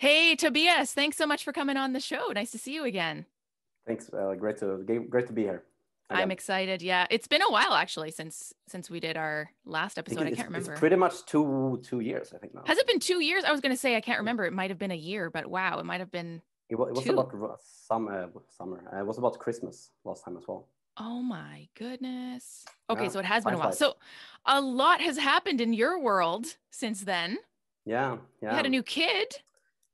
Hey, Tobias, thanks so much for coming on the show. Nice to see you again. Thanks. Great to be here I'm again. excited. Yeah, it's been a while actually since we did our last I think episode. I it's can't it's remember. pretty much two years. I think now. Has it been 2 years? I was going to say I can't remember. It might have been a year, but wow, it might have been It was two. about summer. It was about Christmas last time as well. Oh my goodness. Okay, Yeah, so it has been time a while. flies. So a lot has happened in your world since then. Yeah, You had a yeah, new kid.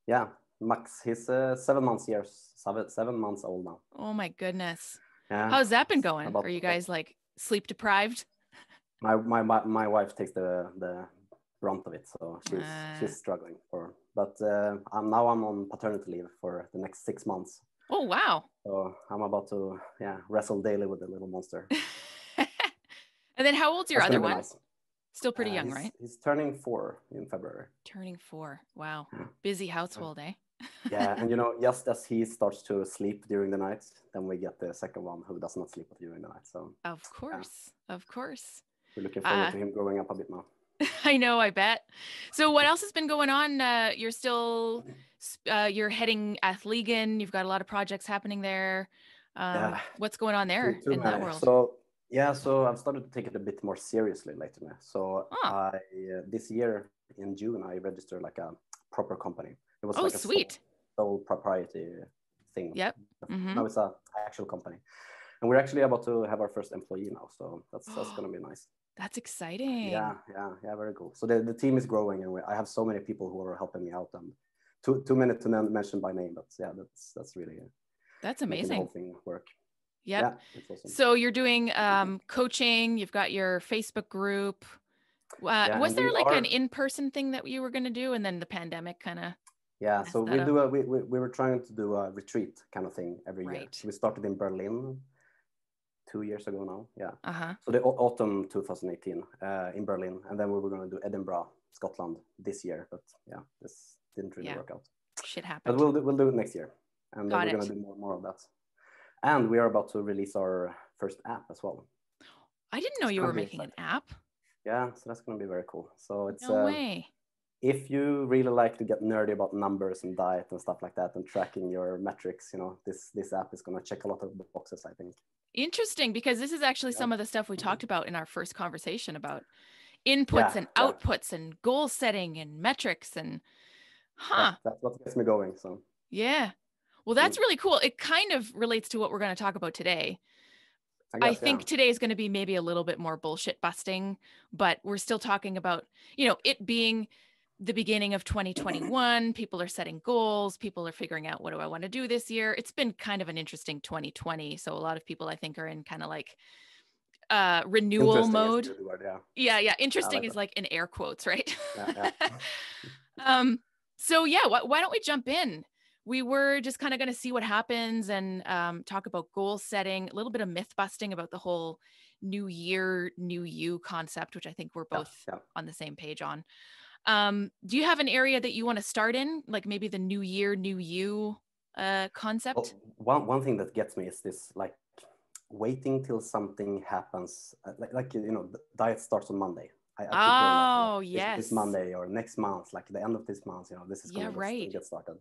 yeah. Max, he's 7 months old now. Oh my goodness. Yeah, How's that been it's going? Are about you guys like sleep deprived? my wife takes the brunt of it, so Uh, she's struggling for. But I'm on paternity leave for the next 6 months. oh wow. So I'm about to wrestle daily with the little monster. And then how old's your That's other gonna be one? nice. Still pretty young, He's right? he's turning 4 in February. Turning 4. Wow. Yeah. Busy Uh, household, eh? yeah, and just as he starts to sleep during the night, then we get the second one who does not sleep during the night. So Of yeah, course. Of course. we're looking forward Uh, to him growing up a bit now. I know, I bet. So what else has been going on? You're still you're heading Athlegan. You've got a lot of projects happening there. Yeah, What's going on too there too in that many. world? So I've started to take it a bit more seriously lately. So Oh, I this year in June I registered like a proper company. It was oh, like a sweet. sole proprietary thing. Yep. Mm-hmm. Now it's a actual company, and we're actually about to have our first employee now. So that's Oh, gonna be nice. that's exciting. Yeah, very cool. So the team is growing, and I have so many people who are helping me out, and too many to mention by name, but yeah, that's really That's making the whole amazing. thing work. Yep. Yeah, it's awesome. So you're doing coaching, you've got your Facebook group. Yeah, Was and there we like an are. in-person thing that you were going to do and then the pandemic kind of Yeah, so messed that up? we were trying to do a retreat kind of thing every year. Right. So we started in Berlin 2 years ago now. Yeah, Uh-huh. so the autumn 2018 in Berlin, and then we were going to do Edinburgh, Scotland this year, but yeah, this didn't really Yeah. work out. Shit But happened. we'll do it next year, and Got we're going it. to do more of that. And we are about to release our first app as well. I didn't know It's you going were to be making an exciting. app. Yeah, so that's going to be very cool. So it's No way. if you really like to get nerdy about numbers and diet and stuff like that and tracking your metrics, this app is going to check a lot of boxes, I think. Interesting because this is actually Yeah. some of the stuff we talked about in our first conversation about inputs Yeah, and yeah. outputs and goal setting and metrics and Yeah, huh. that's what gets me going. So, Yeah. Well, that's mm, really cool. It kind of relates to what we're going to talk about today. I I guess, yeah. think today is going to be maybe a little bit more bullshit busting, but we're still talking about, it being the beginning of 2021. People are setting goals. People are figuring out what do I want to do this year. It's been kind of an interesting 2020. So a lot of people I think are in kind of like renewal Interesting is a mode. good word. Yeah, Yeah, yeah. I Interesting like is that. like in air quotes, right? Yeah, yeah. um, so yeah, why don't we jump in? We were just kind of going to see what happens and talk about goal setting, a little bit of myth busting about the whole new year, new you concept, which I think we're Yeah, both yeah. on the same page on. Do you have an area that you want to start in, like maybe the new year, new you concept? Well, one thing that gets me is this like waiting till something happens. The diet starts on Monday. I keep hearing that, Oh, this yes. Monday or next month, like the end of this month, this is Yeah, gonna right. get started.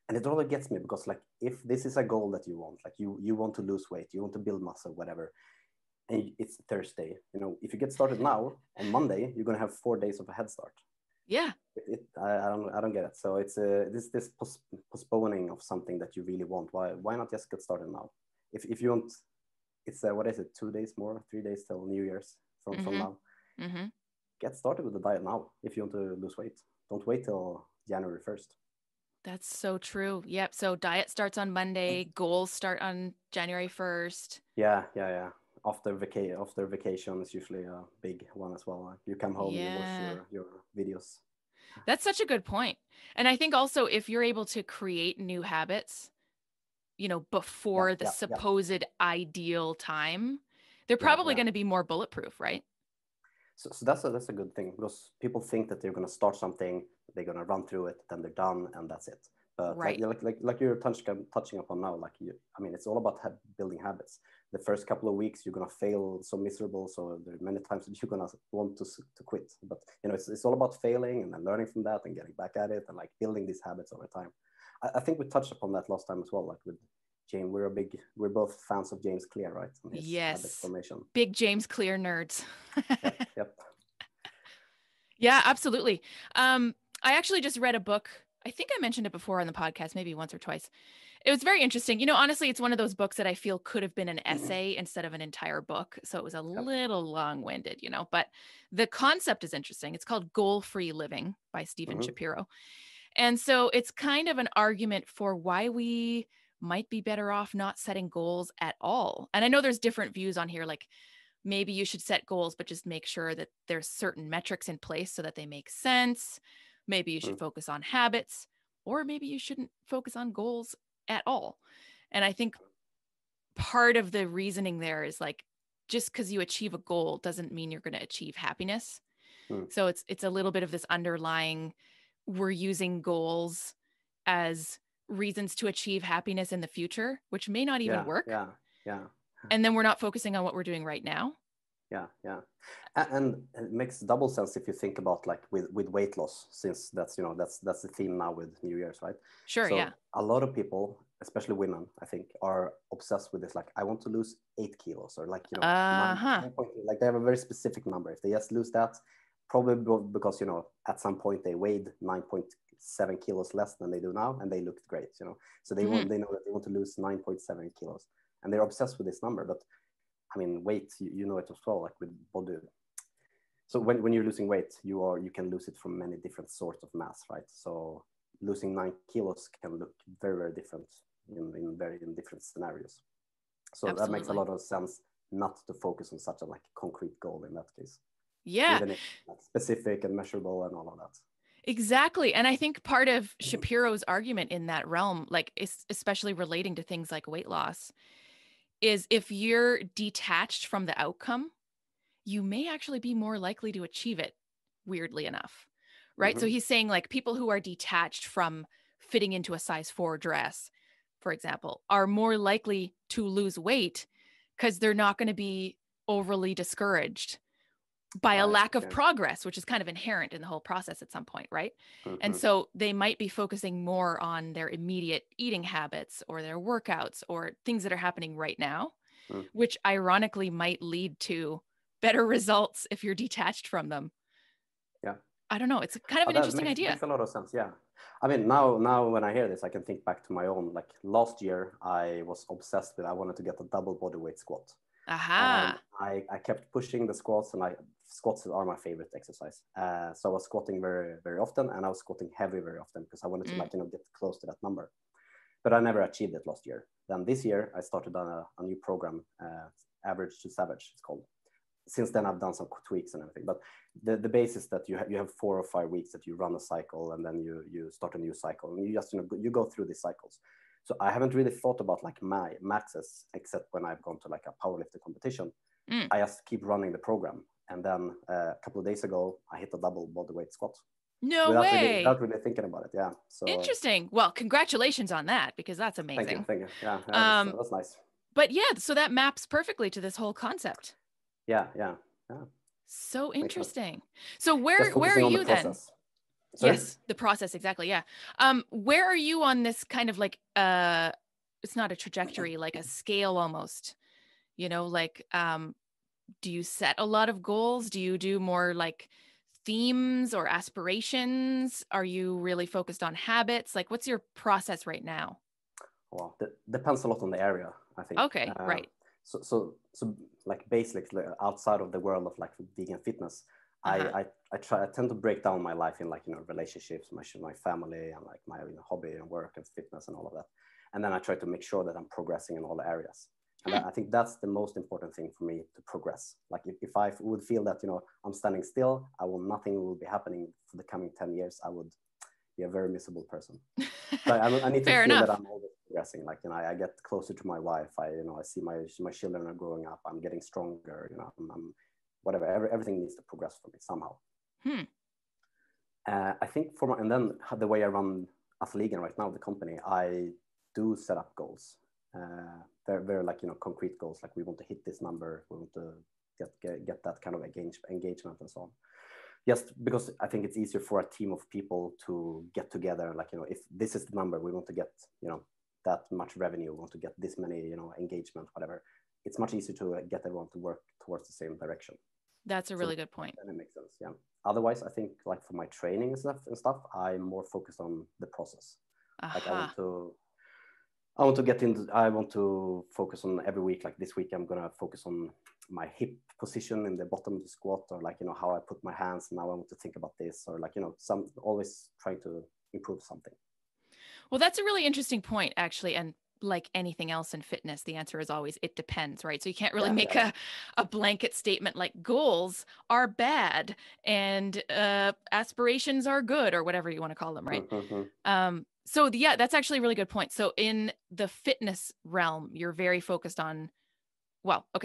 And it really gets me because like if this is a goal that you want, like you want to lose weight, you want to build muscle, whatever, and it's Thursday, if you get started now on Monday, you're gonna have 4 days of a head start. Yeah. I don't get it. So it's this postponing of something that you really want. Why not just get started now? If you want, it's what is it? 2 days more, 3 days till New Year's from Mm-hmm. now. Mm-hmm. Get started with the diet now if you want to lose weight. Don't wait till January 1st. That's so true. Yep. So diet starts on Monday, goals start on January 1st. Yeah. After vacation is usually a big one as well. Like you come home, you watch Yeah. your videos. That's such a good point. And I think also if you're able to create new habits, Yeah, before the yeah, yeah, supposed ideal time, they're yeah, probably yeah. going to be more bulletproof, right? So that's a good thing because people think that they're going to start something, they're going to run through it, then they're done, and that's it. But Right. like you're touching upon now, like I mean, it's all about building habits. The first couple of weeks, you're gonna fail so miserable. So there are many times that you're gonna want to quit. But you know, it's all about failing and then learning from that and getting back at it and like building these habits over time. I think we touched upon that last time as well. Like with James, we're both fans of James Clear, right? And his habit Yes. formation. Big James Clear nerds. Yep, yep. Yeah, absolutely. I actually just read a book. I think I mentioned it before on the podcast, maybe once or twice. It was very interesting. You know, honestly, it's one of those books that I feel could have been an essay instead of an entire book. So it was a Yep. little long-winded, you know, but the concept is interesting. It's called Goal-Free Living by Stephen Mm-hmm. Shapiro. And so it's kind of an argument for why we might be better off not setting goals at all. And I know there's different views on here, like maybe you should set goals, but just make sure that there's certain metrics in place so that they make sense. Maybe you should focus on habits, or maybe you shouldn't focus on goals at all. And I think part of the reasoning there is like, just because you achieve a goal doesn't mean you're going to achieve happiness. Mm-hmm. So it's a little bit of this underlying, we're using goals as reasons to achieve happiness in the future, which may not even Yeah, work. yeah, yeah. And then we're not focusing on what we're doing right now. Yeah, yeah, and it makes double sense if you think about like with weight loss, since that's you know that's the theme now with New Year's, right? Sure, So yeah. a lot of people, especially women, I think, are obsessed with this. Like, I want to lose 8 kilos, or like Uh-huh. 9 point, like they have a very specific number. If they just lose that, probably because at some point they weighed 9.7 kilos less than they do now, and they looked great, So they Mm-hmm. they know that they want to lose 9.7 kilos, and they're obsessed with this number, but. I mean, weight, you know it as well, like with body. So when you're losing weight, you can lose it from many different sorts of mass, right? So losing 9 kilos can look very, very different in different scenarios. So that makes a Absolutely. lot of sense not to focus on such a like concrete goal in that case, Yeah, even if it's specific and measurable and all of that. exactly. And I think part of Shapiro's argument in that realm, like especially relating to things like weight loss, is if you're detached from the outcome, you may actually be more likely to achieve it, weirdly enough. Right. So Mm-hmm. he's saying like people who are detached from fitting into a size 4 dress, for example, are more likely to lose weight because they're not going to be overly discouraged by a Right. lack of Okay. progress, which is kind of inherent in the whole process at some point, right? And Mm-hmm. so they might be focusing more on their immediate eating habits or their workouts or things that are happening right now, Mm. which ironically might lead to better results if you're detached from them. Yeah. I don't know. It's kind of an That interesting idea. makes a lot of sense. Yeah, I mean, now when I hear this, I can think back to my own. Like last year, I was obsessed with. I wanted to get a double body weight squat, and Aha. I kept pushing the squats, and squats are my favorite exercise. So I was squatting very very often, and I was squatting heavy very often because I wanted to Mm. get close to that number. But I never achieved it last year. Then this year, I started on a new program, Average to Savage, it's called. Since then I've done some tweaks and everything, but the base is that you have 4 or 5 weeks that you run a cycle, and then you start a new cycle, and you just you go through these cycles. So I haven't really thought about like my maxes, except when I've gone to like a powerlifting competition. Mm. I just keep running the program, and then a couple of days ago I hit a double body weight squat No without way. really thinking about it. Yeah, so Interesting. Well, congratulations on that because that's amazing. thank you. Yeah, Um, that's nice. but yeah, so that maps perfectly to this whole concept. Yeah, yeah, yeah, So makes sense. interesting. So Just where are focusing on the you then? process. Sorry. Yes, the process exactly. Yeah. Where are you on this kind of like it's not a trajectory, like a scale almost, like do you set a lot of goals? Do you do more like themes or aspirations? Are you really focused on habits? Like what's your process right now? Well, that depends a lot on the area, I think. Okay, right. So like basically outside of the world of like vegan fitness, Uh-huh. I tend to break down my life in like relationships, my family, and like my hobby and work and fitness and all of that, and then I try to make sure that I'm progressing in all the areas. And Hmm. I think that's the most important thing for me, to progress. Like if I would feel that I'm standing still, nothing will be happening for the coming 10 years. I would be a very miserable person. So I need to Fair feel that enough. I'm always progressing. Like I get closer to my wife. I see my children are growing up. I'm getting stronger. I'm whatever. Everything needs to progress for me somehow. Hmm. I think and then the way I run Athlegan right now, the company, I do set up goals. Very like, concrete goals. Like we want to hit this number. We want to get that kind of engagement and so on. Just because I think it's easier for a team of people to get together. Like, if this is the number, we want to get, that much revenue, we want to get this many, engagement, whatever. It's much easier to get everyone to work towards the same direction. That's a really good point. And it makes sense. Yeah. Otherwise, I think like for my training and stuff, I'm more focused on the process. Like I want to focus on every week. Like this week, I'm going to focus on my hip position in the bottom of the squat, or like, how I put my hands. Now I want to think about this, or like, always trying to improve something. Well, that's a really interesting point, actually. And like anything else in fitness, the answer is always, it depends, right? So you can't really make a blanket statement like goals are bad and aspirations are good, or whatever you want to call them, right? So yeah, that's actually a really good point. So in the fitness realm, you're very focused on,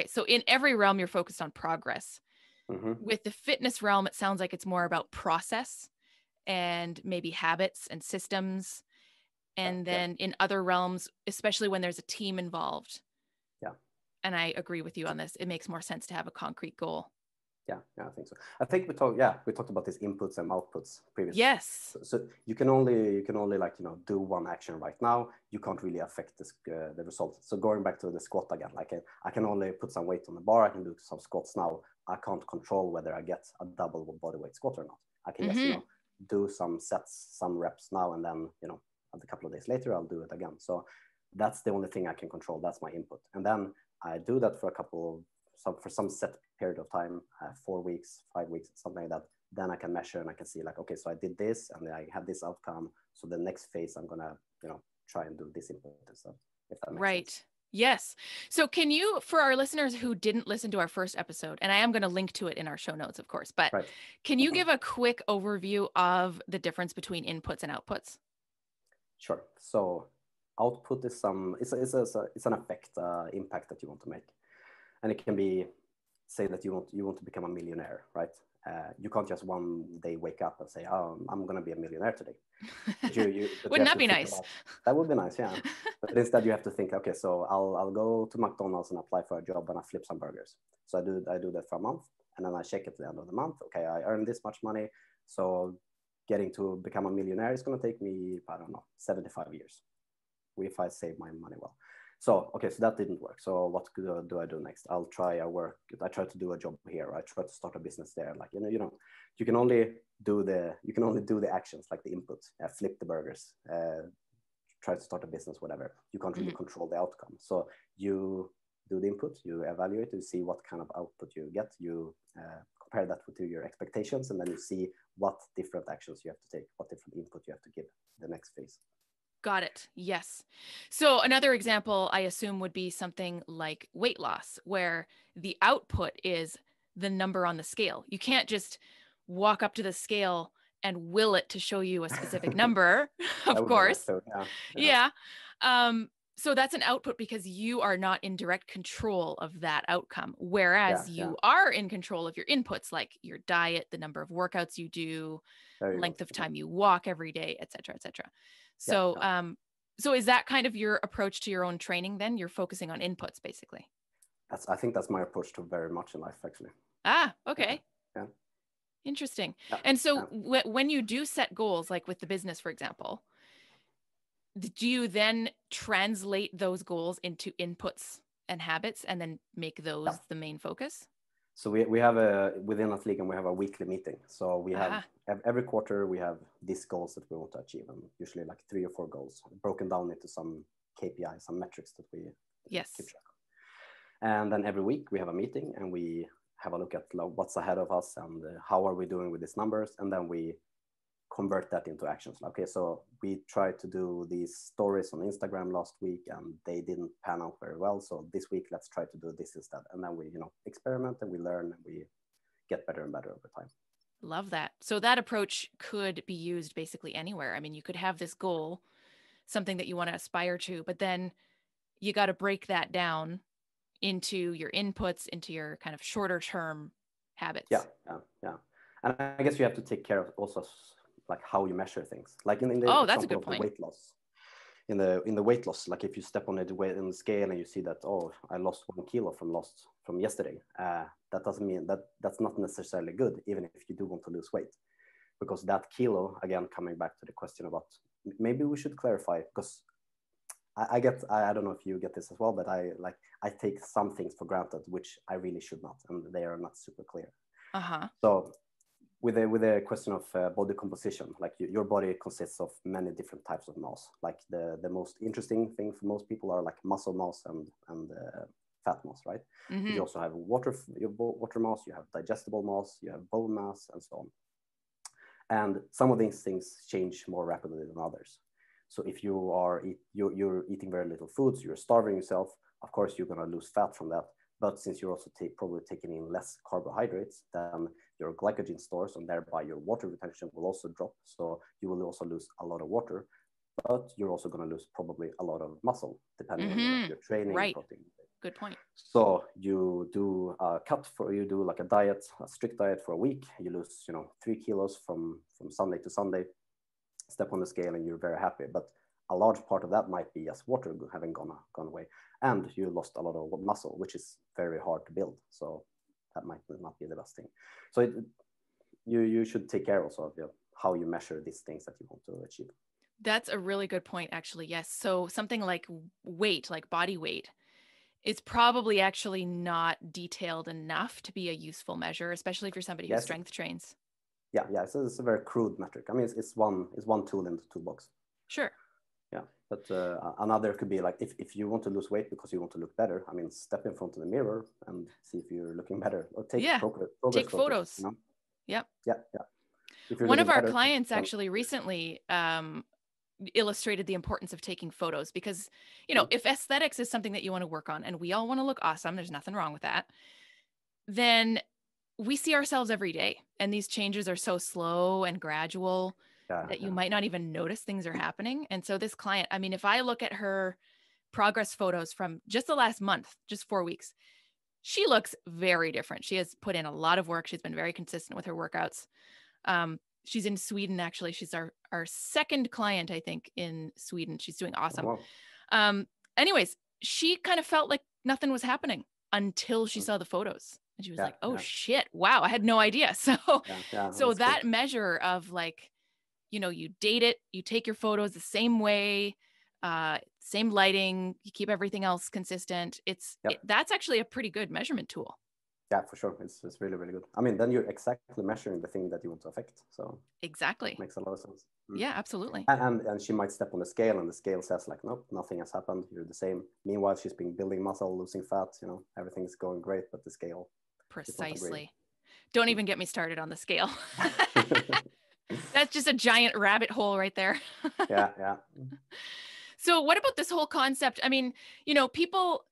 so in every realm, you're focused on progress. With the fitness realm, it sounds like it's more about process and maybe habits and systems. And then in other realms, especially when there's a team involved. Yeah. And I agree with you on this. It makes more sense to have a concrete goal. Yeah, I think so. I think we talked about these inputs and outputs previously. Yes. So you can only like, do one action right now. You can't really affect the result. So going back to the squat again, like I can only put some weight on the bar. I can do some squats now. I can't control whether I get a double body weight squat or not. I can just, do some sets, some reps now, and then, a couple of days later, I'll do it again. So that's the only thing I can control. That's my input. And then I do that for some set period of time, 4 weeks, 5 weeks, something like that. Then I can measure and I can see like, okay, so I did this and I had this outcome. So the next phase, I'm going to, try and do this input and stuff, if that makes sense. Yes. So can you, for our listeners who didn't listen to our first episode, and I am going to link to it in our show notes, of course, but can you give a quick overview of the difference between inputs and outputs? Sure. So output is it's an effect, impact that you want to make. And it can be, say that you want to become a millionaire, right? You can't just one day wake up and say, oh, I'm going to be a millionaire today. Wouldn't that be nice? That would be nice, yeah. But instead you have to think, okay, so I'll go to McDonald's and apply for a job and I flip some burgers. So I do that for a month, and then I check at the end of the month. Okay, I earned this much money. So getting to become a millionaire is going to take me, I don't know, 75 years if I save my money well. So, okay, so that didn't work. So what do I do next? I try to do a job here. I try to start a business there. Like, you can only do the actions, like the input, flip the burgers, try to start a business, whatever. You can't really control the outcome. So you do the input, you evaluate, you see what kind of output you get, you compare that to your expectations, and then you see what different actions you have to take, what different input you have to give the next phase. Got it. Yes. So another example, I assume, would be something like weight loss, where the output is the number on the scale. You can't just walk up to the scale and will it to show you a specific number, of course. Yeah. So that's an output because you are not in direct control of that outcome, whereas you are in control of your inputs, like your diet, the number of workouts you do, length of time you walk every day, et cetera, et cetera. So, so is that kind of your approach to your own training then? You're focusing on inputs, basically. I think that's my approach to very much in life, actually. Okay. Yeah. Interesting. And so when you do set goals, like with the business, for example, do you then translate those goals into inputs and habits and then make those the main focus? So we have within Athlegan, we have a weekly meeting. So we have every quarter, we have these goals that we want to achieve, and usually like 3 or 4 goals broken down into some KPIs, some metrics that we keep track of. And then every week we have a meeting and we have a look at what's ahead of us and how are we doing with these numbers. And then we convert that into actions. Okay, so we tried to do these stories on Instagram last week and they didn't pan out very well. So this week, let's try to do this instead. And then we, experiment and we learn and we get better and better over time. Love that. So that approach could be used basically anywhere. I mean, you could have this goal, something that you want to aspire to, but then you got to break that down into your inputs, into your kind of shorter term habits. Yeah. And I guess you have to take care of also like how you measure things. Like in the Oh, that's a example good of the point. weight loss. In the weight loss, like if you step on it in the scale and you see that, oh, I lost 1 kilo from yesterday, that doesn't mean that's not necessarily good, even if you do want to lose weight, because that kilo, again, coming back to the question about, maybe we should clarify, because I don't know if you get this as well, but I take some things for granted, which I really should not, and they are not super clear. So with a question of body composition, like your body consists of many different types of mass. Like the most interesting thing for most people are like muscle mass and fat mass, right? But you also have water mass, you have digestible mass, you have bone mass, and so on. And some of these things change more rapidly than others. So if you're eating very little foods, you're starving yourself, of course you're going to lose fat from that. But since you're also probably taking in less carbohydrates, then your glycogen stores, and thereby your water retention will also drop. So you will also lose a lot of water, but you're also going to lose probably a lot of muscle, depending on your training. Right. Protein. Good point. So you do like a diet, a strict diet for a week. You lose, 3 kilos from Sunday to Sunday. Step on the scale, and you're very happy. But a large part of that might be just water having gone away, and you lost a lot of muscle, which is very hard to build. So that might not be the best thing. So you should take care also of how you measure these things that you want to achieve. That's a really good point, actually. Yes. So something like weight, like body weight, is probably actually not detailed enough to be a useful measure, especially if you're somebody who strength trains. Yeah. So it's a very crude metric. I mean, it's one tool in the toolbox. Sure. Yeah, but another could be like if you want to lose weight because you want to look better, I mean, step in front of the mirror and see if you're looking better, or take progress take photos. Yep. Yeah. One of our clients actually recently illustrated the importance of taking photos, because, if aesthetics is something that you want to work on, and we all want to look awesome, there's nothing wrong with that, then we see ourselves every day, and these changes are so slow and gradual that you might not even notice things are happening. And so this client, I mean, if I look at her progress photos from just the last month, just 4 weeks, she looks very different. She has put in a lot of work. She's been very consistent with her workouts. She's in Sweden, actually. She's our second client, I think, in Sweden. She's doing awesome. Wow. Anyways, she kind of felt like nothing was happening until she saw the photos. And she was like, oh, shit, wow, I had no idea. So, so that cool measure of like, you date it, you take your photos the same way, same lighting, you keep everything else consistent. That's actually a pretty good measurement tool. Yeah, for sure. It's really, really good. I mean, then you're exactly measuring the thing that you want to affect. So exactly. It makes a lot of sense. Yeah, absolutely. And she might step on the scale, and the scale says like, nope, nothing has happened. You're the same. Meanwhile, she's been building muscle, losing fat, everything's going great, but the scale. Precisely. Don't even get me started on the scale. That's just a giant rabbit hole right there. Yeah. So what about this whole concept? I mean, people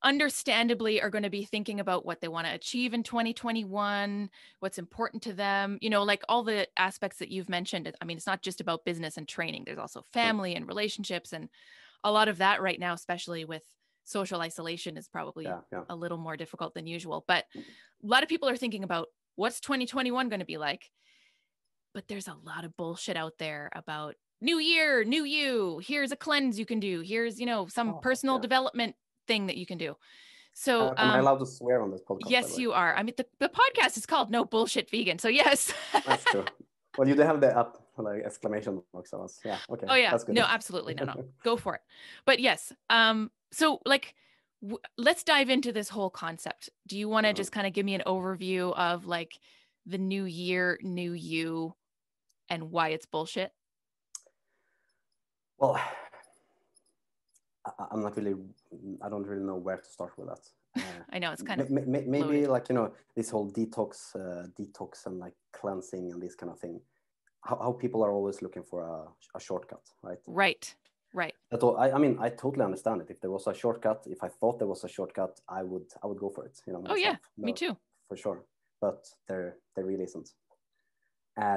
understandably are going to be thinking about what they want to achieve in 2021, what's important to them, like all the aspects that you've mentioned. I mean, it's not just about business and training. There's also family and relationships, and a lot of that right now, especially with social isolation, is probably a little more difficult than usual. But a lot of people are thinking about what's 2021 going to be like. But there's a lot of bullshit out there about new year, new you. Here's a cleanse you can do. Here's, some personal development thing that you can do. So am I allowed to swear on this podcast? Yes, you are. I mean, the podcast is called No Bullshit Vegan. So yes. That's true. Well, you do have the exclamation marks on us. Yeah. Okay. Oh yeah. That's good. No, absolutely. No. Go for it. But yes. So like, let's dive into this whole concept. Do you want to just kind of give me an overview of like the new year, new you, and why it's bullshit? Well, I don't really know where to start with that. I know it's kind of maybe loaded. Like, this whole detox and like cleansing and this kind of thing. How people are always looking for a shortcut, right? Right. That's all. I mean, I totally understand it. If there was a shortcut, if I thought there was a shortcut, I would go for it. Myself. Oh yeah, me too. For sure. But there really isn't.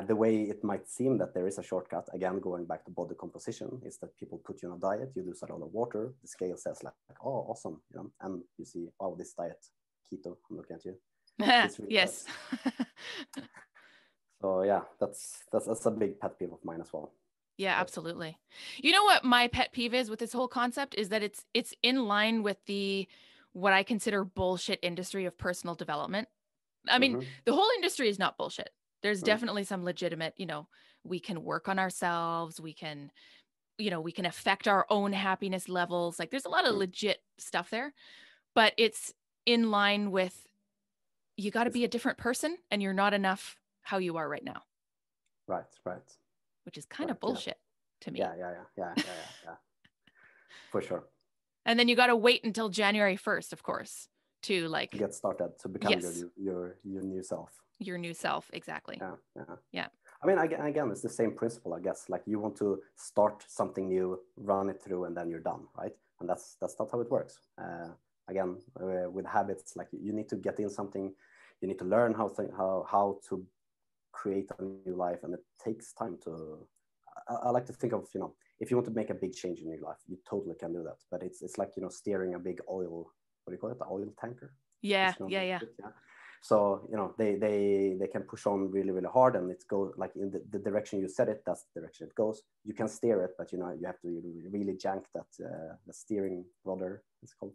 The way it might seem that there is a shortcut, again, going back to body composition, is that people put you on a diet, you lose a lot of water, the scale says like, oh, awesome, and you see, wow, this diet, keto, I'm looking at you. Really yes. So yeah, that's a big pet peeve of mine as well. Yeah, So, absolutely. You know what my pet peeve is with this whole concept is that it's in line with the what I consider bullshit industry of personal development. I mean, mm-hmm, the whole industry is not bullshit. There's mm-hmm, definitely some legitimate, we can work on ourselves, we can affect our own happiness levels. Like there's a lot of mm. legit stuff there, but it's in line with you got to It's be a different person and you're not enough how you are right now, right, right, which is kind right. of Yeah, bullshit to me. yeah, yeah, yeah, yeah, yeah, yeah, yeah. For sure. And then you got to wait until January 1st, of course, to To like, get started, to become yes, your new self. your new self. Exactly. Yeah, yeah. Yeah. I mean, again, it's the same principle, I guess. Like you want to start something new, run it through, and then you're done, right? And that's not how it works. Again, with habits, like you need to get in something, you need to learn how to create a new life, and it takes time to. I like to think of, if you want to make a big change in your life, you totally can do that. But it's like, steering a big oil, what do you call it, the oil tanker? Yeah. It's, you know, Yeah. Yeah. yeah. So, they can push on really, really hard, and it's go like in the direction you set it, that's the direction it goes. You can steer it, but, you have to really jank that, the steering rudder, it's called,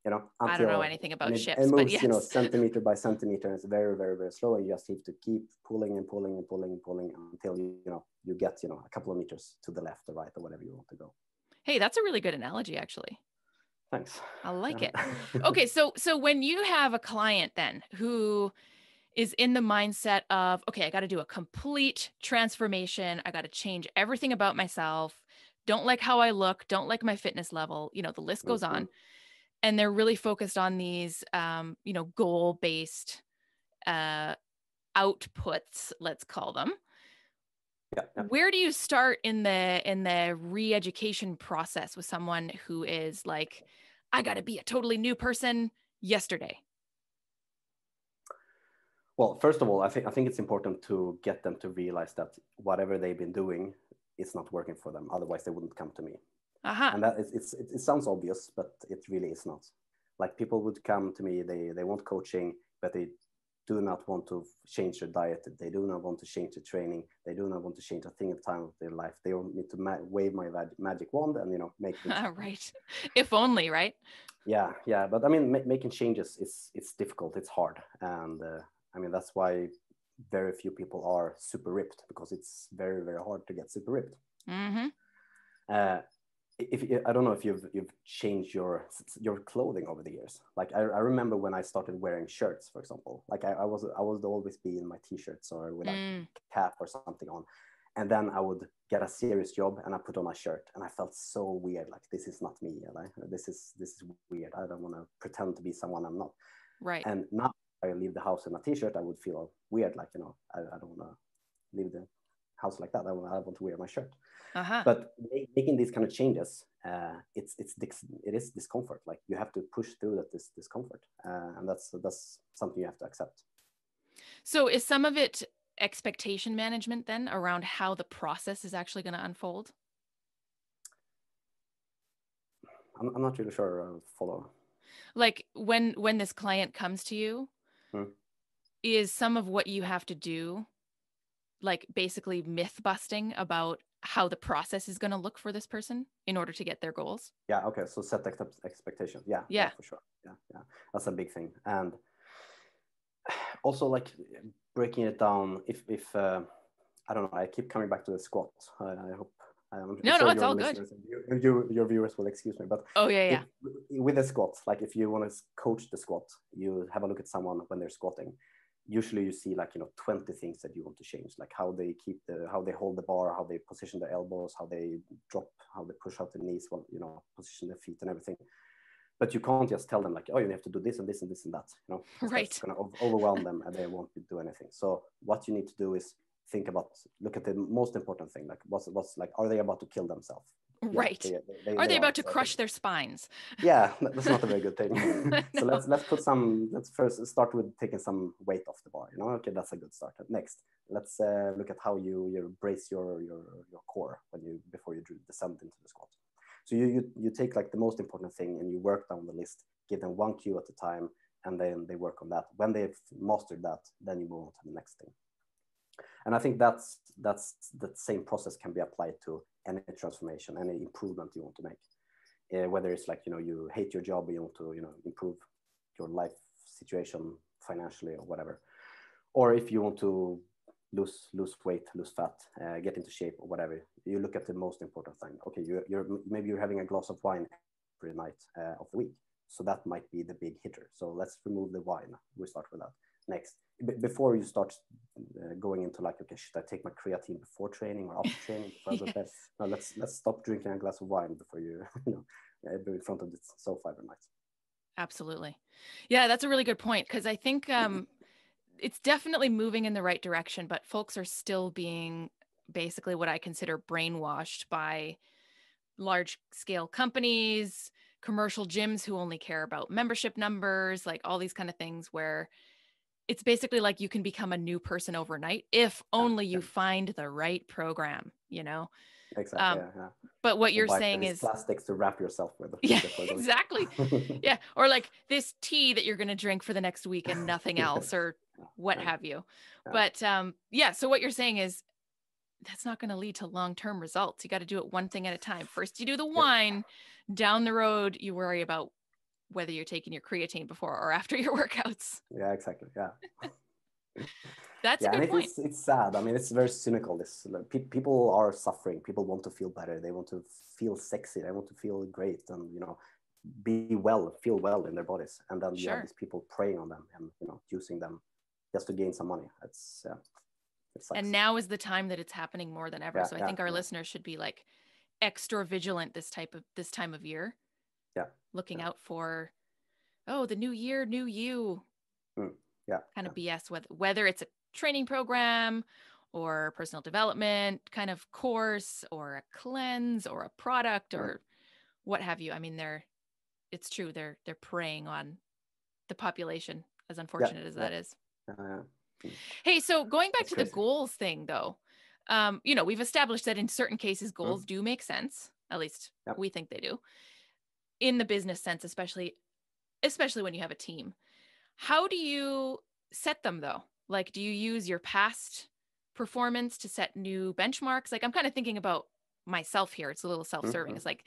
I don't know until, anything and about it ships, but moves, yes. centimeter by centimeter. And it's very, very, very slow. And you just have to keep pulling and pulling and pulling and pulling until you get, a couple of meters to the left or right or whatever you want to go. Hey, that's a really good analogy, actually. Thanks. I like it. Yeah. Okay, so when you have a client then who is in the mindset of, okay, I got to do a complete transformation. I got to change everything about myself. Don't like how I look, don't like my fitness level, the list goes Mm-hmm. on. And they're really focused on these goal-based uh outputs, let's call them. Yeah, yeah. Where do you start in the re-education process with someone who is like, I got to be a totally new person yesterday? Well, first of all, I think it's important to get them to realize that whatever they've been doing is not working for them. Otherwise, they wouldn't come to me. Aha. And that it sounds obvious, but it really is not. Like people would come to me, they want coaching, but they do not want to change their diet. They do not want to change their training. They do not want to change a thing at a time of their life. They want me to wave my magic wand and make things happen. Right. If only, right? Yeah, yeah. But I mean, making changes it's difficult. It's hard, and I mean that's why very few people are super ripped, because it's very, very hard to get super ripped. Mm-hmm. Uh, if I don't know if you've changed your clothing over the years. Like I remember when I started wearing shirts, for example. Like I was always be in my t-shirts or with a cap or something on, and then I would get a serious job and I put on a shirt and I felt so weird. Like this is not me. Like this is weird. I don't want to pretend to be someone I'm not. Right. And now I leave the house in a t-shirt, I would feel weird. Like I don't want to leave the house like that. I want to wear my shirt. Uh-huh. But making these kind of changes, it is discomfort. Like you have to push through this discomfort, and that's something you have to accept. So is some of it expectation management then around how the process is actually going to unfold? I'm not really sure. Follow. Like when this client comes to you, Hmm. is some of what you have to do like basically myth busting about how the process is going to look for this person in order to get their goals? Yeah. Okay. So set expectations. Yeah. Yeah. Yeah. For sure. Yeah. Yeah. That's a big thing. And also like breaking it down. If I don't know. I keep coming back to the squat. I hope. I'm No, sure it's your all good. listeners, your viewers will excuse me, but Oh, yeah, yeah. with the squat, like if you want to coach the squat, you have a look at someone when they're squatting. Usually you see like 20 things that you want to change, like how they how they hold the bar, how they position their elbows, how they drop, how they push out the knees, position their feet and everything. But you can't just tell them like, oh, you have to do this and this and this and that, Right. that's going to overwhelm them and they won't do anything. So what you need to do is look at the most important thing, like what's like, are they about to kill themselves? Right. Yeah, Are they about to so crush their spines? yeah, that's not a very good thing. So No. let's first start with taking some weight off the bar. Okay, that's a good start. Next, let's look at how you brace your core before you descend into the squat. So you take like the most important thing and you work down the list. Give them one cue at a time, and then they work on that. When they've mastered that, then you move on to the next thing. And I think that same process can be applied to any transformation, any improvement you want to make. Whether it's like, you hate your job, you want to, improve your life situation financially or whatever, or if you want to lose weight, lose fat, get into shape or whatever, you look at the most important thing. Okay, maybe you're having a glass of wine every night of the week, so that might be the big hitter. So let's remove the wine. We start with that next. Before you start going into like, okay, should I take my creatine before training or after training before I go to bed? No, let's stop drinking a glass of wine before you be in front of the sofa every night. Absolutely. Yeah, that's a really good point, because I think it's definitely moving in the right direction, but folks are still being basically what I consider brainwashed by large scale companies, commercial gyms who only care about membership numbers, like all these kind of things, where it's basically like you can become a new person overnight if only you find the right program, Exactly. But what Or you're buy saying these is, plastics to wrap yourself with. yeah, exactly. Yeah. Or like this tea that you're going to drink for the next week and nothing else, or what have you. But yeah, so what you're saying is that's not going to lead to long-term results. You got to do it one thing at a time. First, you do the wine. Down the road, you worry about whether you're taking your creatine before or after your workouts. Yeah, exactly. Yeah. That's a good point. It's sad. I mean, it's very cynical. This people are suffering. People want to feel better. They want to feel sexy. They want to feel great, and be well, feel well in their bodies. And then you have these people preying on them and using them just to gain some money. It's it sucks. And now is the time that it's happening more than ever. So I think our listeners should be like extra vigilant this time of year. Yeah. Looking out for, the new year, new you. Kind of BS, whether it's a training program or personal development kind of course or a cleanse or a product or what have you. I mean, it's true. They're preying on the population, as unfortunate as that is. Hey, so going back to the goals thing though, we've established that in certain cases, goals do make sense. At least we think they do in the business sense, especially when you have a team. How do you set them though? Like, do you use your past performance to set new benchmarks? Like, I'm kind of thinking about myself here. It's a little self-serving. It's like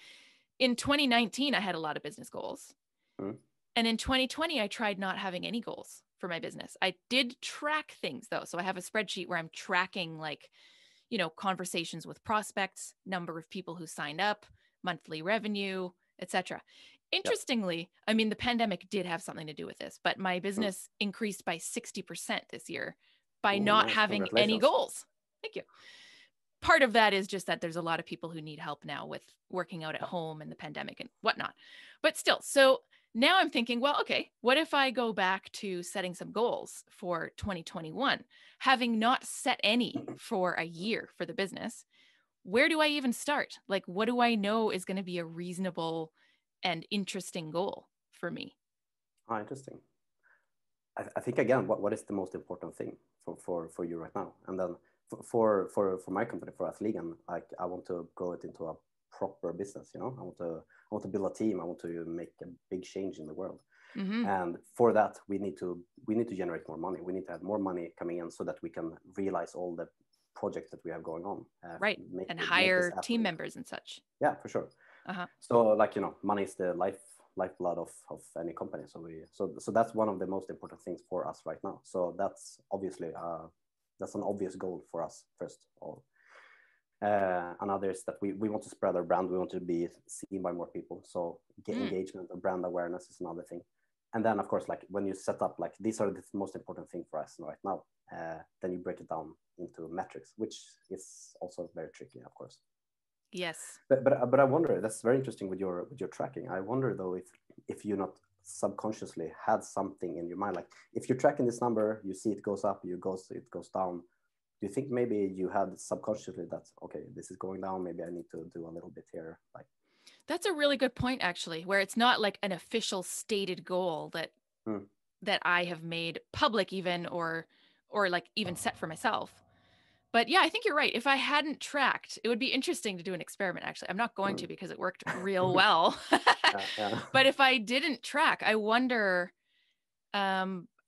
in 2019, I had a lot of business goals. And in 2020, I tried not having any goals for my business. I did track things though. So I have a spreadsheet where I'm tracking like, conversations with prospects, number of people who signed up, monthly revenue, etc. Interestingly, I mean, the pandemic did have something to do with this, but my business increased by 60% this year by not having any goals. Thank you. Part of that is just that there's a lot of people who need help now with working out at home and the pandemic and whatnot. But still, so now I'm thinking, well, okay, what if I go back to setting some goals for 2021, having not set any for a year for the business? Where do I even start? Like, what do I know is going to be a reasonable and interesting goal for me? Interesting. I think again, what is the most important thing for you right now? And then for my company, for Athlegan, like I want to grow it into a proper business. I want to build a team. I want to make a big change in the world. And for that, we need to generate more money. We need to have more money coming in so that we can realize all the projects that we have going on. Right. And hire team members and such. Yeah, for sure. So like, money is the lifeblood of any company. So that's one of the most important things for us right now. So that's obviously, that's an obvious goal for us first of all. Another is that we want to spread our brand. We want to be seen by more people. So engagement and brand awareness is another thing. And then of course, like when you set up, like these are the most important thing for us right now, then you break it down into metrics, which is also very tricky, of course. Yes. But I wonder, that's very interesting with your tracking. I wonder though, if you not subconsciously had something in your mind, like if you're tracking this number, you see it goes up, it goes down. Do you think maybe you had subconsciously that, okay, this is going down, maybe I need to do a little bit here? Like, that's a really good point, actually, where it's not like an official stated goal that I have made public even, or like even set for myself. But yeah, I think you're right. If I hadn't tracked, it would be interesting to do an experiment. Actually, I'm not going to because it worked real well. But if I didn't track, I wonder,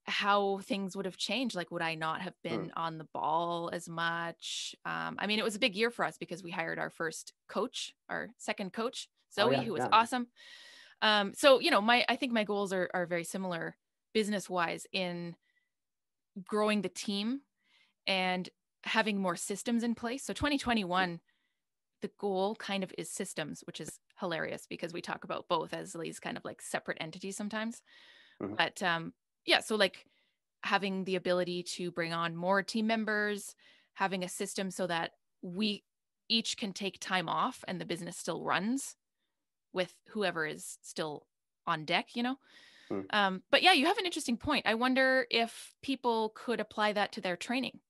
how things would have changed. Like, would I not have been on the ball as much? I mean, it was a big year for us because we hired our first coach, our second coach, Oh Zoe, yeah, who was yeah. awesome. So, you know, I think my goals are very similar business wise in growing the team and having more systems in place. So 2021, the goal kind of is systems, which is hilarious because we talk about both as these kind of like separate entities sometimes. Mhm. But yeah, so like having the ability to bring on more team members, having a system so that we each can take time off and the business still runs with whoever is still on deck, you know? Mm. But yeah, you have an interesting point. I wonder if people could apply that to their training,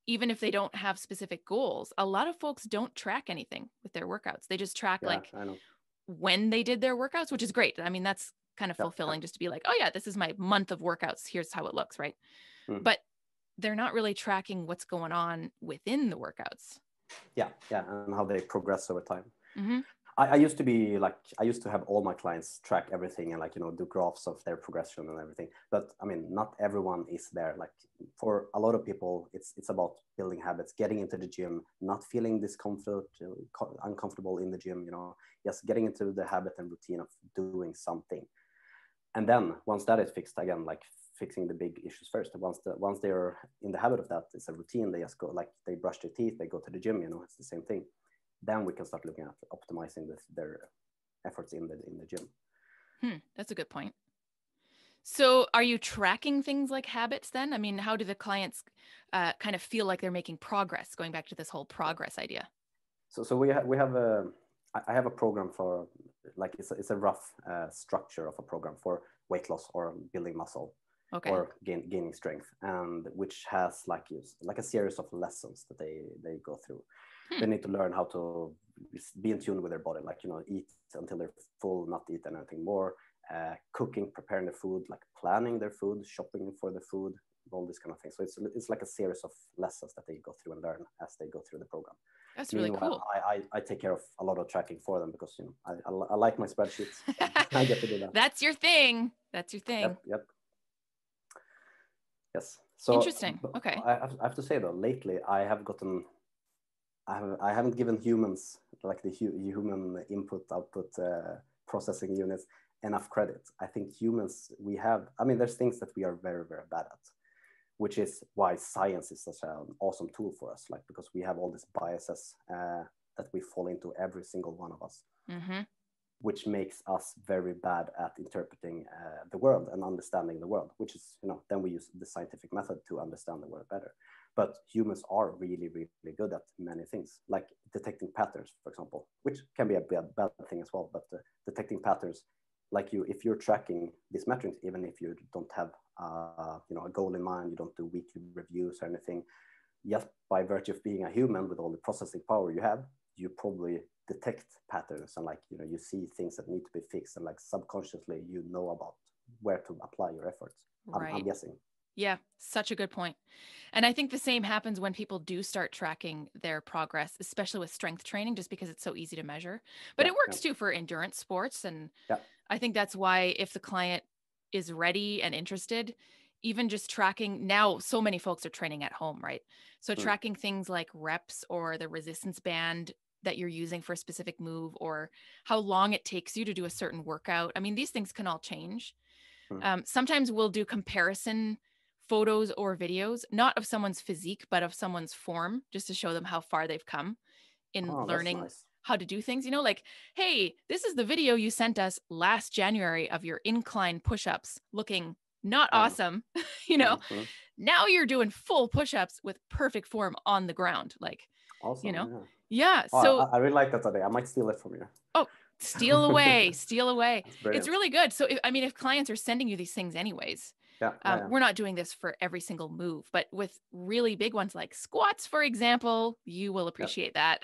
even if they don't have specific goals. A lot of folks don't track anything with their workouts. They just track Yeah, like I know. when they did their workouts, which is great. I mean, that's kind of Yeah, yeah. fulfilling just to be like, oh yeah, this is my month of workouts. Here's how it looks, right? Mm. But they're not really tracking what's going on within the workouts. Yeah, yeah, and how they progress over time. Mm-hmm. I used to be like, I used to have all my clients track everything and like, you know, do graphs of their progression and everything. But I mean, not everyone is there. Like for a lot of people, it's about building habits, getting into the gym, not feeling discomfort, uncomfortable in the gym, you know, just getting into the habit and routine of doing something. And then once that is fixed, again, like fixing the big issues first. Once they're in the habit of that, it's a routine. They just go, like they brush their teeth, they go to the gym, you know, it's the same thing. Then we can start looking at optimizing their efforts in the gym. That's a good point. So are you tracking things like habits then? I mean, how do the clients kind of feel like they're making progress, going back to this whole progress idea? So we have a, I have a program for, like it's a rough structure of a program for weight loss or building muscle Okay. or gaining strength, and which has like a series of lessons that they go through. They need to learn how to be in tune with their body, like, you know, eat until they're full, not eat anything more, cooking, preparing the food, like planning their food, shopping for the food, all this kind of thing. So it's like a series of lessons that they go through and learn as they go through the program. That's really Meanwhile, cool. I take care of a lot of tracking for them because, you know, I like my spreadsheets. So I get to do that. That's your thing. That's your thing. Yep. Yes. So Interesting. Okay. I have to say though, lately I have gotten, I haven't given humans, like the human input output processing units, enough credit. I think humans, we have, I mean, there's things that we are very, very bad at, which is why science is such an awesome tool for us, like because we have all these biases that we fall into, every single one of us, which makes us very bad at interpreting the world and understanding the world, which is, you know, then we use the scientific method to understand the world better. But humans are really, really good at many things, like detecting patterns, for example, which can be a bad thing as well. But detecting patterns, like if you're tracking these metrics, even if you don't have you know, a goal in mind, you don't do weekly reviews or anything, just by virtue of being a human with all the processing power you have, you probably detect patterns and, like, you know, you see things that need to be fixed, and like subconsciously you know about where to apply your efforts. Right. I'm guessing. Yeah, such a good point. And I think the same happens when people do start tracking their progress, especially with strength training, just because it's so easy to measure. But Yeah, it works too for endurance sports. And yeah, I think that's why if the client is ready and interested, even just tracking now, so many folks are training at home, right? So mm, tracking things like reps or the resistance band that you're using for a specific move, or how long it takes you to do a certain workout. I mean, these things can all change. mm. Sometimes we'll do comparison photos or videos, not of someone's physique, but of someone's form, just to show them how far they've come in Oh, that's learning nice. how to do things. You know, like, hey, this is the video you sent us last January of your incline push-ups looking not Yeah. awesome. You know, Mm-hmm. now you're doing full push-ups with perfect form on the ground. Like, you Awesome. know, Yeah. yeah. Oh, So, I really like that today. I might steal it from you. oh, steal away, steal away. That's It's brilliant. really good. So, I mean, if clients are sending you these things anyways, Yeah. we're not doing this for every single move, but with really big ones like squats, for example, you will Yeah. appreciate that.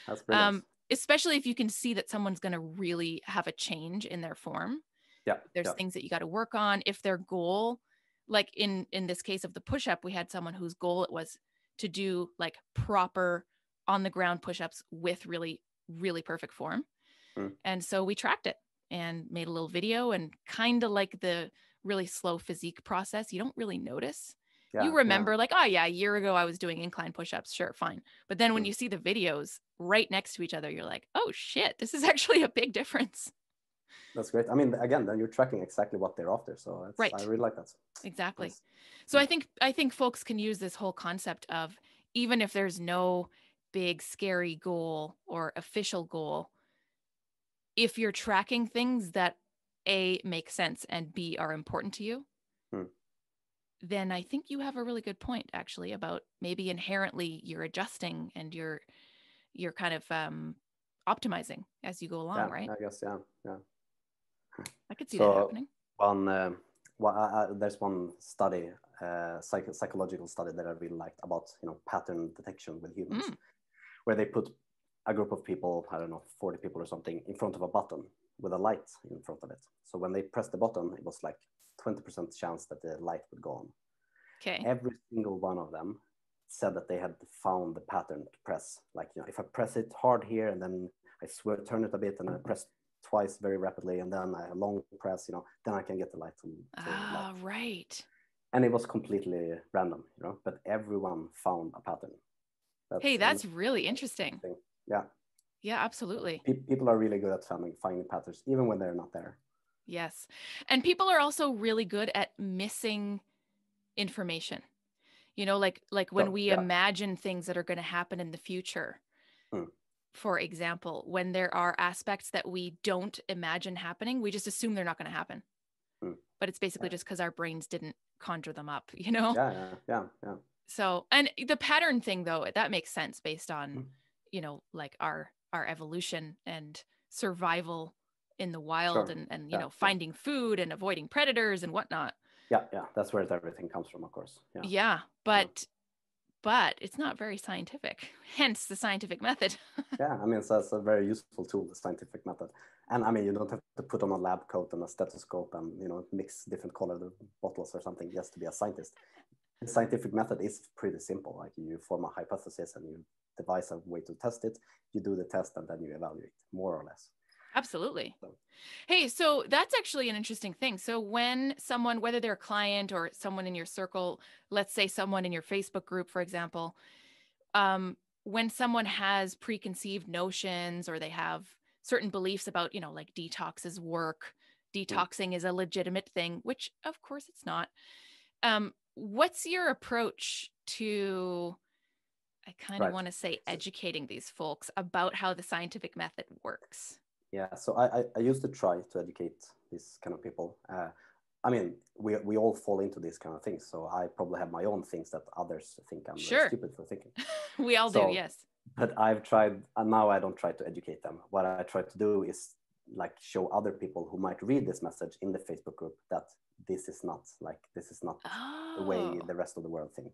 That's brilliant. Especially if you can see that someone's going to really have a change in their form. Yeah. There's Yeah. things that you got to work on. If their goal, like in this case of the push-up, we had someone whose goal it was to do like proper on the ground push-ups with really, really perfect form. Mm. And so we tracked it and made a little video, and kind of like the really slow physique process, you don't really notice. Yeah, You yeah. remember like, oh yeah, a year ago I was doing incline push-ups. Sure, fine. But then when Mm. you see the videos right next to each other, you're like, oh shit, this is actually a big difference. That's great. I mean, again, then you're tracking exactly what they're after. So I Right. really like that. Exactly. Nice. So I think folks can use this whole concept of, even if there's no big scary goal or official goal, if you're tracking things that A, make sense, and B, are important to you, Mm. then I think you have a really good point actually about maybe inherently you're adjusting and you're kind of optimizing as you go along, Yeah, right? I guess. Yeah, yeah. I could see that So happening. one, there's one study, psychological study that I really liked about pattern detection with humans, Mm, where they put a group of people, I don't know, 40 people or something, in front of a button with a light in front of it. So when they pressed the button, it was like 20% chance that the light would go on. okay. Every single one of them said that they had found the pattern to press. Like, if I press it hard here and then I turn it a bit and I press twice very rapidly and then a long press, then I can get the light to light. Ah, right. And it was completely random, but everyone found a pattern. Hey, And that's really interesting. yeah, Yeah, absolutely. people are really good at finding patterns, even when they're not there. Yes. And people are also really good at missing information. Like when So we yeah. imagine things that are going to happen in the future, Hmm. for example, when there are aspects that we don't imagine happening, we just assume they're not going to happen. Hmm. But it's basically Yeah. just because our brains didn't conjure them up. Yeah, yeah, yeah, yeah. So, and the pattern thing though, that makes sense based on, Hmm. like our evolution and survival in the wild, Sure. and Yeah, yeah. finding food and avoiding predators and whatnot. Yeah, yeah. That's where everything comes from, of course. Yeah. Yeah, Yeah. but it's not very scientific. Hence the scientific method. Yeah, I mean, so it's a very useful tool, the scientific method. And I mean, you don't have to put on a lab coat and a stethoscope and, mix different colored bottles or something just to be a scientist. The scientific method is pretty simple. Like, you form a hypothesis and you devise a way to test it. You do the test and then you evaluate, more or less. Absolutely. So, Hey, so that's actually an interesting thing. So when someone, whether they're a client or someone in your circle, let's say someone in your Facebook group, for example, when someone has preconceived notions or they have certain beliefs about, like detox is work, mm, detoxing is a legitimate thing, which of course it's not. What's your approach to, I kind of right. want to say, So, educating these folks about how the scientific method works? yeah, so I used to try to educate these kind of people. I mean, we all fall into these kind of things. So I probably have my own things that others think I'm very Sure. stupid for thinking. We all do, So, yes. but I've tried, and now I don't try to educate them. What I try to do is like show other people who might read this message in the Facebook group that this is not the way Oh, the rest of the world think.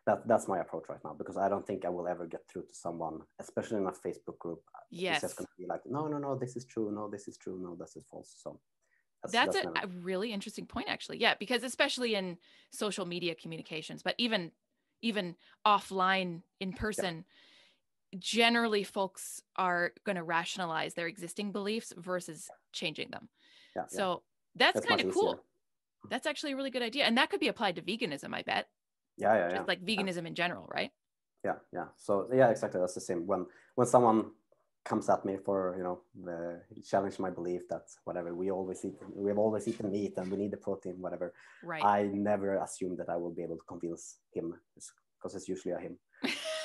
That's my approach right now, because I don't think I will ever get through to someone, especially in a Facebook group. It's just yes. going to be like, no, no, no, this is true. No, this is true. No, this is false. So That's that's a, never. a really interesting point, actually. Yeah, because especially in social media communications, but even offline in Yeah, person, generally folks are going to rationalize their existing beliefs versus changing them. yeah, yeah. So that's That's kind much of easier. cool. That's actually a really good idea. And that could be applied to veganism, I bet. Yeah, yeah, yeah, Just like yeah, veganism in general, right? yeah, yeah. So yeah, exactly. That's the same. When someone comes at me for challenge my belief that whatever we have always eaten meat and we need the protein, whatever. Right. I never assume that I will be able to convince him, because it's usually a him.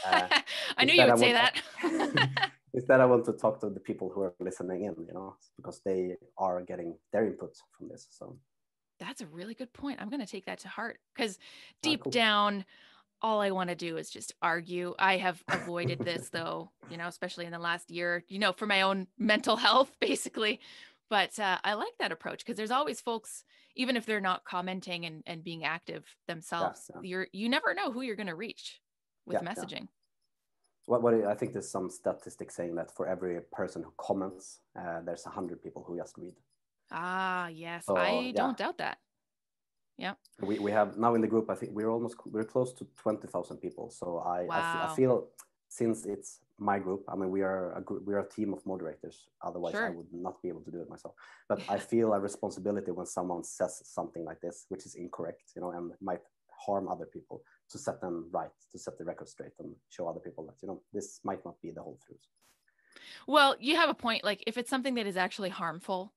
Uh, I knew you instead, I would say want that. instead I want to talk to the people who are listening in, because they are getting their input from this. So That's a really good point. I'm going to take that to heart because deep cool. down, all I want to do is just argue. I have avoided this though, especially in the last year, for my own mental health, basically. But I like that approach because there's always folks, even if they're not commenting and being active Yeah, themselves, yeah, you never know who you're going to reach with yeah, yeah. messaging. What I think there's some statistics saying that for every person who comments, there's 100 people who just read. Ah, yes, So I yeah, don't doubt that. Yeah. we have now in the group. I think we're close to 20,000 people. So I Wow. feel since it's my group, I mean, we are a group, we are a team of moderators. Otherwise, I Sure. would not be able to do it myself. But I feel a responsibility when someone says something like this, which is incorrect, you know, and might harm other people, to set them right, to set the record straight, and show other people that, you know, this might not be the whole truth. Well, you have a point. Like, if it's something that is actually harmful,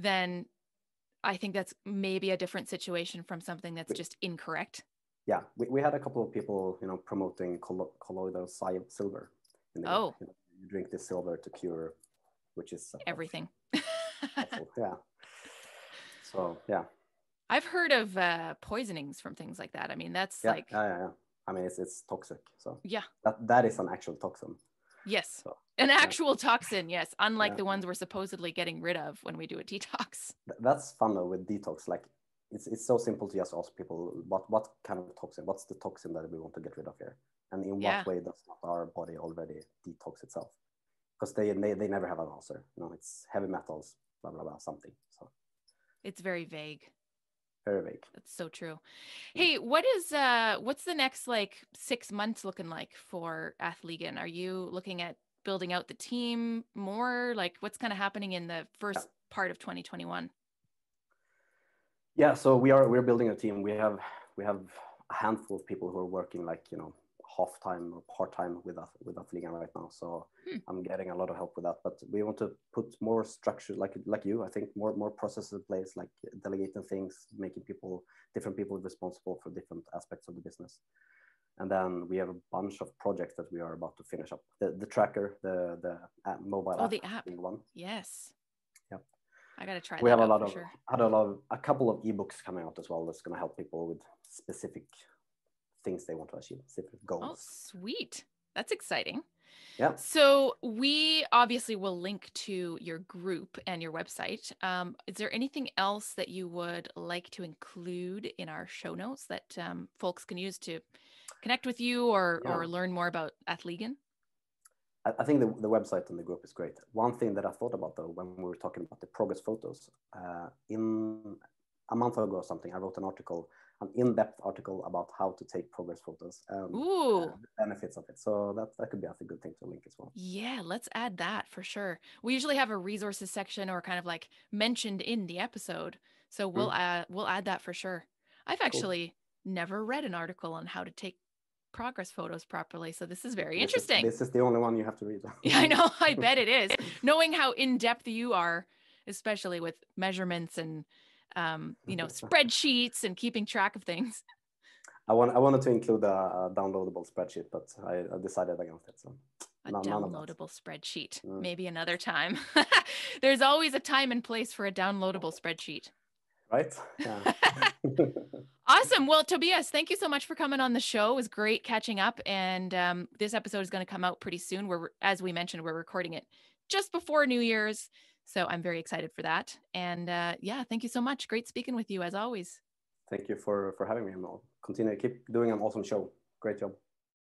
then I think that's maybe a different situation from something that's just incorrect. Yeah, we had a couple of people, you know, promoting colloidal silver in the group. Oh, You know, you drink this silver to cure, which is everything. awful. Yeah. So yeah. I've heard of poisonings from things like that. I mean, that's Yeah, like, yeah. I mean, it's toxic. So yeah, that is an actual toxin. yes. So An yeah, actual toxin, yes. Unlike yeah. the ones we're supposedly getting rid of when we do a detox. That's fun though with detox. Like it's so simple to just ask people what kind of toxin, what's the toxin that we want to get rid of here, and in Yeah. what way does not our body already detox itself? Because they never have an answer. You know, it's heavy metals, blah blah blah, something. So It's very vague. very vague. That's so true. Hey, what's the next like 6 months looking like for Athlegan? Are you looking at building out the team more? Like, what's kind of happening in the first part of 2021? Yeah, so we're building a team. We have a handful of people who are working, like, you know, half time or part time with Athlegan right now. So I'm getting a lot of help with that. But we want to put more structure, like you. I think more processes in place, like delegating things, making different people responsible for different aspects of the business. And then we have a bunch of projects that we are about to finish up. The tracker, the mobile app, The app. being one. Yes. Yep. I got to try We that have out for sure. a couple of ebooks coming out as well. That's going to help people with specific things they want to achieve, specific Oh, goals. sweet. That's exciting. Yeah. So we obviously will link to your group and your website. Is there anything else that you would like to include in our show notes that folks can use to connect with you or learn more about Athlegan? I think the website and the group is great. One thing that I thought about though, when we were talking about the progress photos, in a month ago or something, I wrote an in-depth article about how to take progress photos and Ooh. the benefits of it. So that could be a good thing to link as well. Yeah, let's add that for sure. We usually have a resources section or kind of like mentioned in the episode. So we'll add that for sure. I've actually never read an article on how to take progress photos properly. So this is very interesting. This is the only one you have to read. Yeah, I know. I bet it is. Knowing how in-depth you are, especially with measurements and, spreadsheets and keeping track of things. I wanted to include a downloadable spreadsheet, but I decided against it. So A none downloadable spreadsheet. Maybe another time. There's always a time and place for a downloadable spreadsheet. Right? Yeah. Awesome. Well, Tobias, thank you so much for coming on the show. It was great catching up. And this episode is going to come out pretty soon. As we mentioned, we're recording it just before New Year's. So I'm very excited for that. And thank you so much. Great speaking with you as always. Thank you for having me. And I'll keep doing an awesome show. Great job.